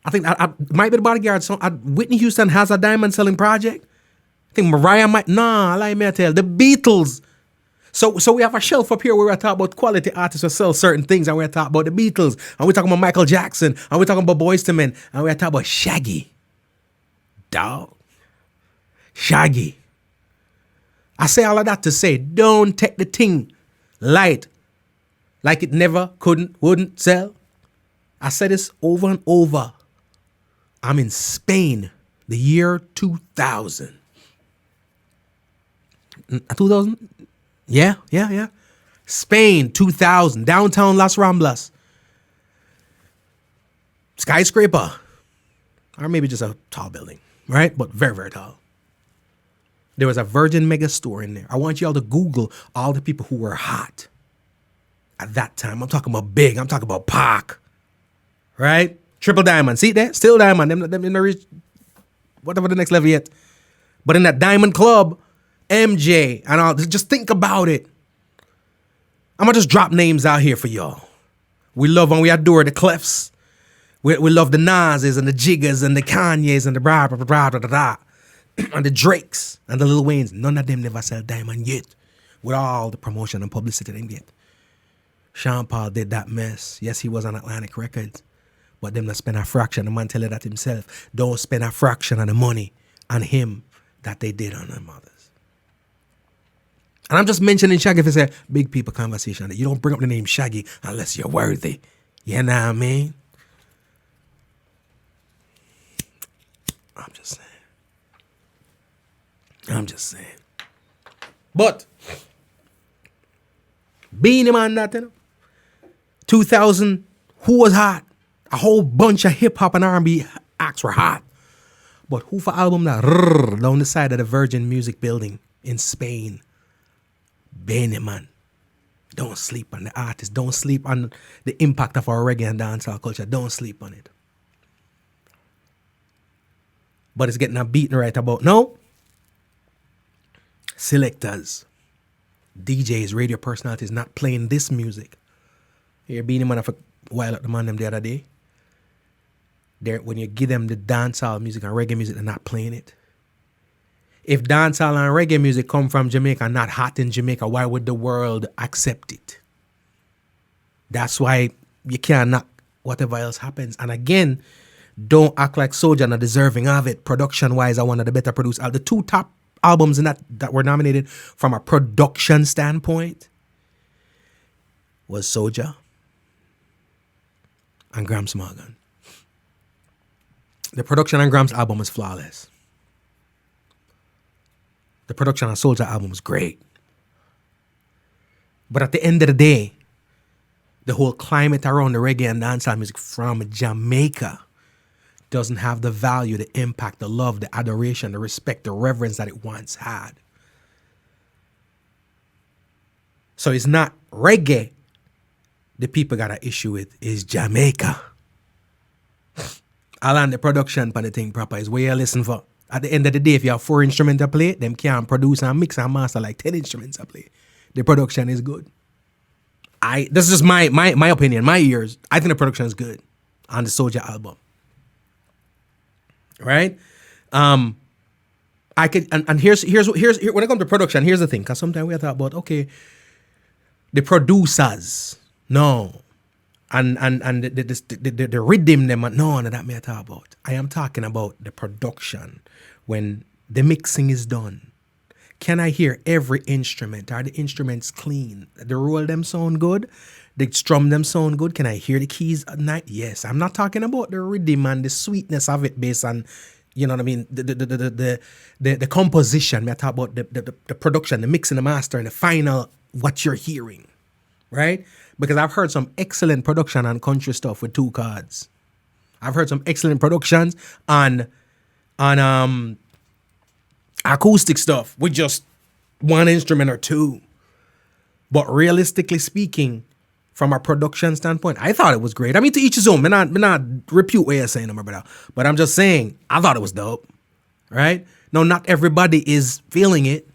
I think I might be the Bodyguard song. Whitney Houston has a diamond selling project. I think Mariah might. Nah, like me I tell. The Beatles. So we have a shelf up here where we talk about quality artists who sell certain things, and we talk about the Beatles, and we're talking about Michael Jackson, and we're talking about Boyz II Men, and we're talking about Shaggy. Dog. Shaggy. I say all of that to say, don't take the thing light, like it never, couldn't, wouldn't sell. I said this over and over. I'm in Spain, the year 2000. 2000? Yeah. Spain, 2000, downtown Las Ramblas. Skyscraper. Or maybe just a tall building, right? But very, very tall. There was a Virgin Mega store in there. I want y'all to Google all the people who were hot at that time. I'm talking about big. I'm talking about Pac, right? Triple diamond. See that? Still diamond. Them in the reach, whatever the next level yet. But in that diamond club, MJ and all, just think about it. I'm going to just drop names out here for y'all. We love and we adore the Clefs. We love the Nas's and the Jiggers and the Kanye's and the blah, blah, blah, blah, blah, blah, and the Drakes and the Lil Waynes. None of them never sell diamond yet with all the promotion and publicity they get. Sean Paul did that mess. Yes, he was on Atlantic Records, but them not spend a fraction. The man tell you that himself. Don't spend a fraction of the money on him that they did on them others. And I'm just mentioning Shaggy for say big people conversation. You don't bring up the name Shaggy unless you're worthy. You know what I mean? I'm just saying. But being him on that, 2000, who was hot? A whole bunch of hip hop and R&B acts were hot. But who for album that down the side of the Virgin Music Building in Spain? Benny, man. Don't sleep on the artist. Don't sleep on the impact of our reggae and dancehall culture. Don't sleep on it. But it's getting a beating right about now. Selectors, DJs, radio personalities not playing this music. You're being man for a while at the man them the other day. When you give them the dancehall music and reggae music, they're not playing it. If dancehall and reggae music come from Jamaica and not hot in Jamaica, why would the world accept it? That's why you can't knock whatever else happens. And again, don't act like SOJA not deserving of it. Production-wise, I one of the better produced. The two top albums in that were nominated from a production standpoint was SOJA and Gramps Morgan. The production on Gramps' album was flawless. The production on SOJA album was great. But at the end of the day, the whole climate around the reggae and dancehall music from Jamaica doesn't have the value, the impact, the love, the adoration, the respect, the reverence that it once had. So it's not reggae the people got an issue with, is Jamaica. All on the production for the thing proper is where you listen for. At the end of the day, if you have 4 instruments to play, them can't produce and mix and master like 10 instruments to play. The production is good. This is just my opinion, my ears. I think the production is good on the SOJA album. Right? I could and here's when it comes to production, here's the thing, because sometimes we talk about the producers, no. And the rhythm them, no, none of that me I talk about. I am talking about the production. When the mixing is done, can I hear every instrument? Are the instruments clean? The roll them sound good? The strum them sound good? Can I hear the keys at night? Yes. I'm not talking about the rhythm and the sweetness of it based on, you know what I mean, the composition. I talk about the production, the mixing, the master, and the final, what you're hearing, right? Because I've heard some excellent production on country stuff with 2 cards. I've heard some excellent productions on acoustic stuff with just 1 instrument or 2. But realistically speaking, from a production standpoint, I thought it was great. I mean, to each his own. Me not repute what you're saying, but I'm just saying, I thought it was dope, right? No, not everybody is feeling it.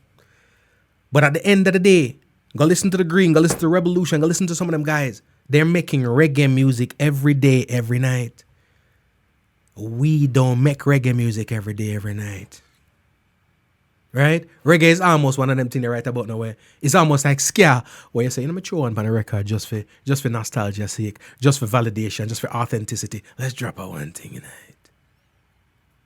But at the end of the day, go listen to The Green, go listen to Revolution, go listen to some of them guys. They're making reggae music every day, every night. we don't make reggae music every day, every night. Right? Reggae is almost one of them things they write about nowhere. It's almost like ska, where you say, I'm throw one on the record just for nostalgia's sake, just for validation, just for authenticity. Let's drop out one thing tonight.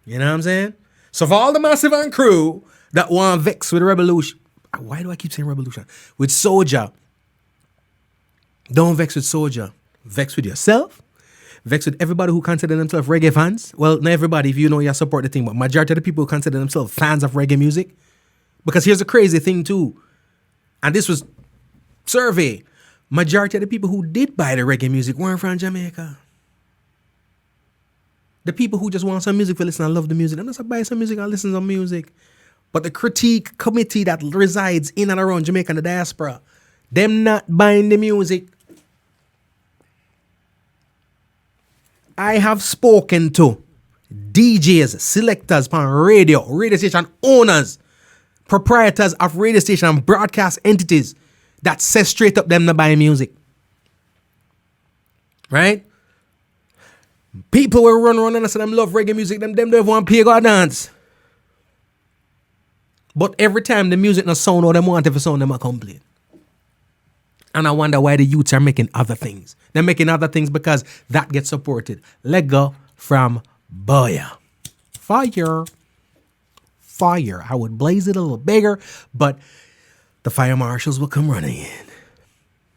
You know what I'm saying? So for all the Massive and crew that want vex with revolution, why do I keep saying revolution? With SOJA, don't vex with SOJA. Vex with yourself. Vex with everybody who consider themselves reggae fans. Well, not everybody, if you know you support the thing, but majority of the people who consider themselves fans of reggae music. Because here's a crazy thing too. And this was survey. Majority of the people who did buy the reggae music weren't from Jamaica. The people who just want some music to listen and love the music, and just buy some music and listen to some music. But the critique committee that resides in and around Jamaica and the diaspora, them not buying the music. I have spoken to DJs, selectors on radio station owners, proprietors of radio station and broadcast entities that say straight up them not buying music. Right? People will run around and say them love reggae music, them don't want to pay go dance. But every time the music not sound or them want to sound, them a complain. And I wonder why the youths are making other things. They're making other things because that gets supported. Let go from Boya. Fire. I would blaze it a little bigger, but the fire marshals will come running in.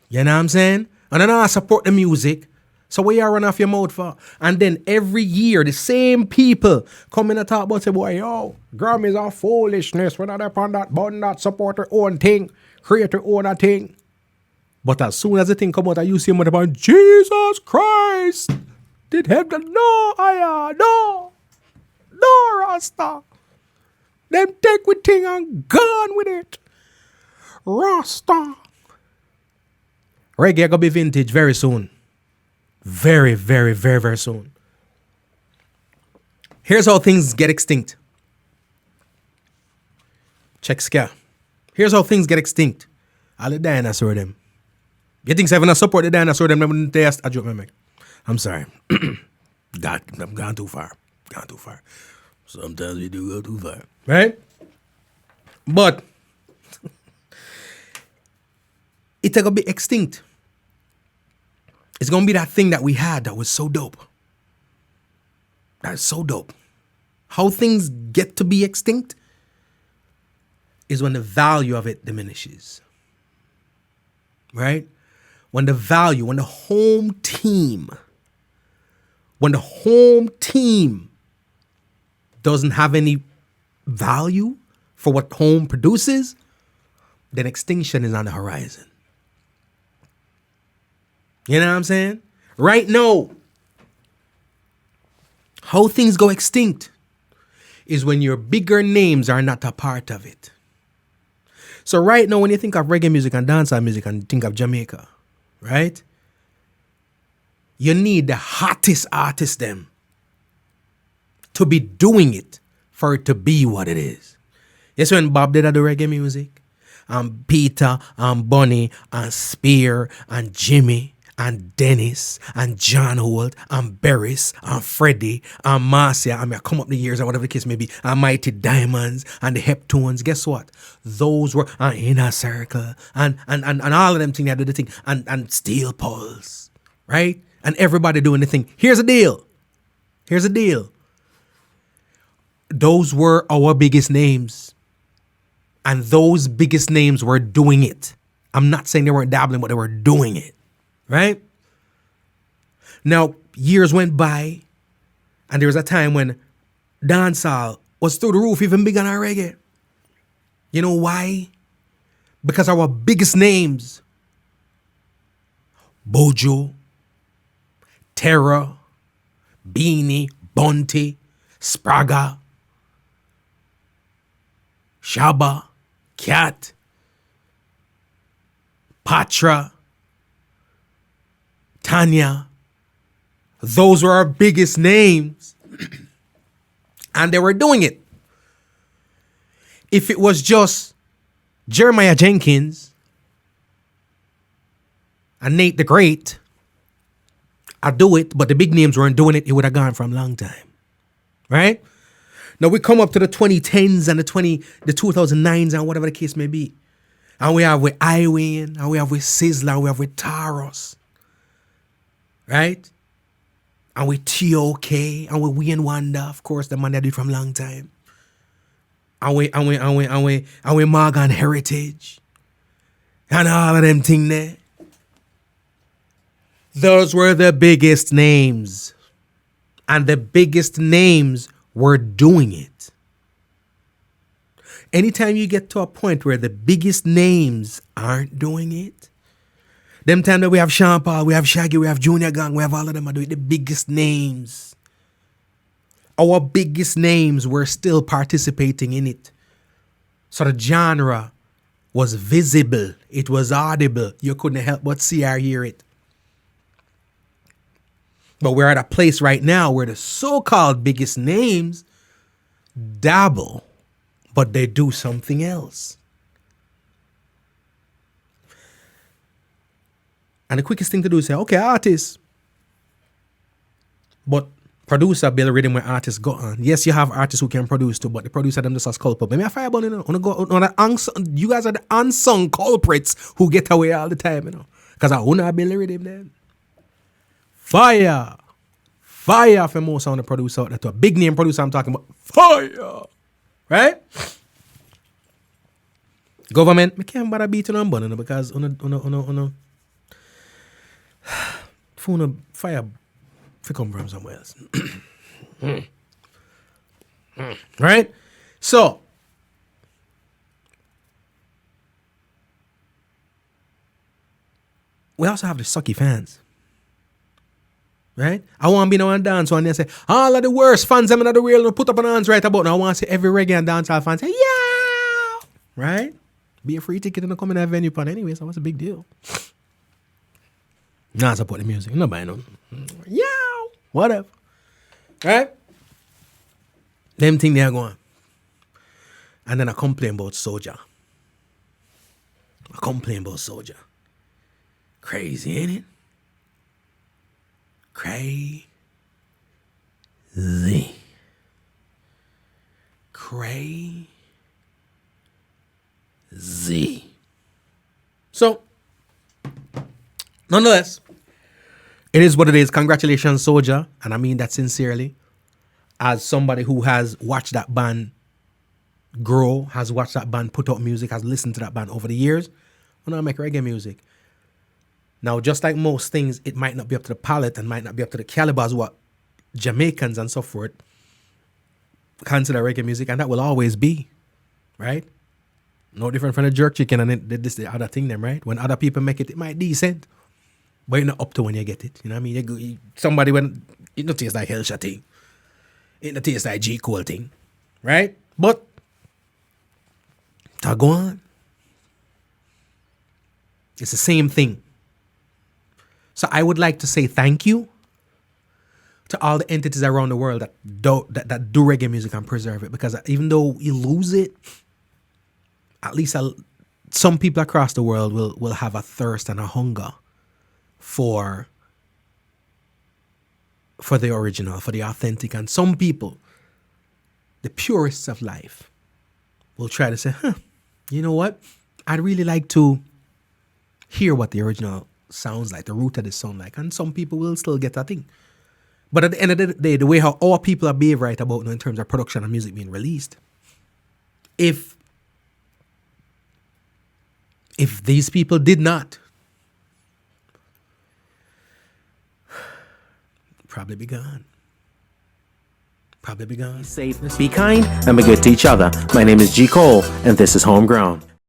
You know what I'm saying? And then I support the music. So what you run off your mouth for? And then every year, the same people come in and talk about, say, boy, yo, Grammys are foolishness. We're not up on that button, that support their own thing, create their own thing. But as soon as the thing come out, you see them about Jesus Christ. Did heaven? No, no, Rasta. Them take with thing and gone with it. Rasta. Reggae gonna be vintage very soon. Very, very, very, very soon. Here's how things get extinct. Check ska. Here's how things get extinct. All the dinosaur them. You think seven support the dinosaur them? They asked, I joke, my I'm sorry. I'm gone too far. Sometimes we do go too far. Right? But it's gonna be extinct. It's gonna be that thing that we had that was so dope. That is so dope. How things get to be extinct is when the value of it diminishes. Right? When the home team doesn't have any value for what home produces, then extinction is on the horizon. You know what I'm saying? Right now, how things go extinct is when your bigger names are not a part of it. So right now, when you think of reggae music and dancehall music and you think of Jamaica, right? You need the hottest artists them to be doing it for it to be what it is. Yes, when Bob did the reggae music, and Peter, and Bunny, and Spear, and Jimmy, and Dennis, and John Holt, and Barris, and Freddie, and Marcia, I mean, come up the years, and whatever the case may be, and Mighty Diamonds, and the Heptones, guess what? Those were an Inner Circle, and all of them things that do the thing, and Steel Pulse, right? And everybody doing the thing. Here's the deal. Those were our biggest names. And those biggest names were doing it. I'm not saying they weren't dabbling, but they were doing it. Right? Now, years went by, and there was a time when dancehall was through the roof, even bigger than reggae. You know why? Because our biggest names, Bojo, Terra, Beanie, Bunty, Spraga, Shaba, Cat, Patra, Tanya, those were our biggest names. And they were doing it. If it was just Jeremiah Jenkins and Nate the Great, I'd do it, but the big names weren't doing it, it would have gone for a long time. right? Now we come up to the 2010s and the 2009s and whatever the case may be. And we have with Iwin, and we have with Sizzler, and we have with Taros. Right? And with T.O.K. and with Wayne Wonder, of course, the man that did from long time. And we Morgan Heritage. And all of them thing there. Those were the biggest names. And the biggest names were doing it. Anytime you get to a point where the biggest names aren't doing it, them time that we have Sean Paul, we have Shaggy, we have Junior Gang, we have all of them are doing it, the biggest names. Our biggest names were still participating in it. So the genre was visible. It was audible. You couldn't help but see or hear it. But we're at a place right now where the so-called biggest names dabble, but they do something else. And the quickest thing to do is say, okay, artist. But producer build rhythm where artists go on. Yes, you have artists who can produce too, but the producer them just as culprit. Maybe a fireball, you know. You guys are the unsung culprits who get away all the time, you know. Because I wanna build the rhythm then. Fire for most on the producer out there. To a big name producer I'm talking about. Fire! Right? Government, I can't bother beating on bun because phone fire if come from somewhere else. Right? So we also have the sucky fans. Right? I want to be no one dance one and say, all of the worst fans them in the real put up an hands right about now. I want to see every reggae and dancehall fan say, yeah! Right? Be a free ticket and come in that venue pan anyway, so what's the big deal? Nah, support the music. Nobody know. Yeah! Whatever. Right? Them thing they are going. And then I complain about SOJA. Crazy, ain't it? Crazy. So, nonetheless, it is what it is. Congratulations, SOJA. And I mean that sincerely. As somebody who has watched that band grow, has watched that band put out music, has listened to that band over the years, when I make reggae music. Now, just like most things, it might not be up to the palate and might not be up to the calibers what Jamaicans and so forth consider reggae music, and that will always be, right? No different from the jerk chicken and the other thing, them, right? When other people make it, it might decent, but you're not up to when you get it. You know what I mean? Somebody when it don't taste like Hellshot thing, it don't taste like G Cole thing, right? But go on, it's the same thing. So I would like to say thank you to all the entities around the world that do reggae music and preserve it. Because even though you lose it, at least some people across the world will have a thirst and a hunger for the original, for the authentic. And some people, the purists of life, will try to say, you know what? I'd really like to hear what the original sounds like, the root of the sound like, and some people will still get that thing. But at the end of the day, the way how our people are behave right about now in terms of production and music being released, if these people did not, probably be gone. Safe, be kind, and be good to each other. My name is G. Cole, and this is Homegrown.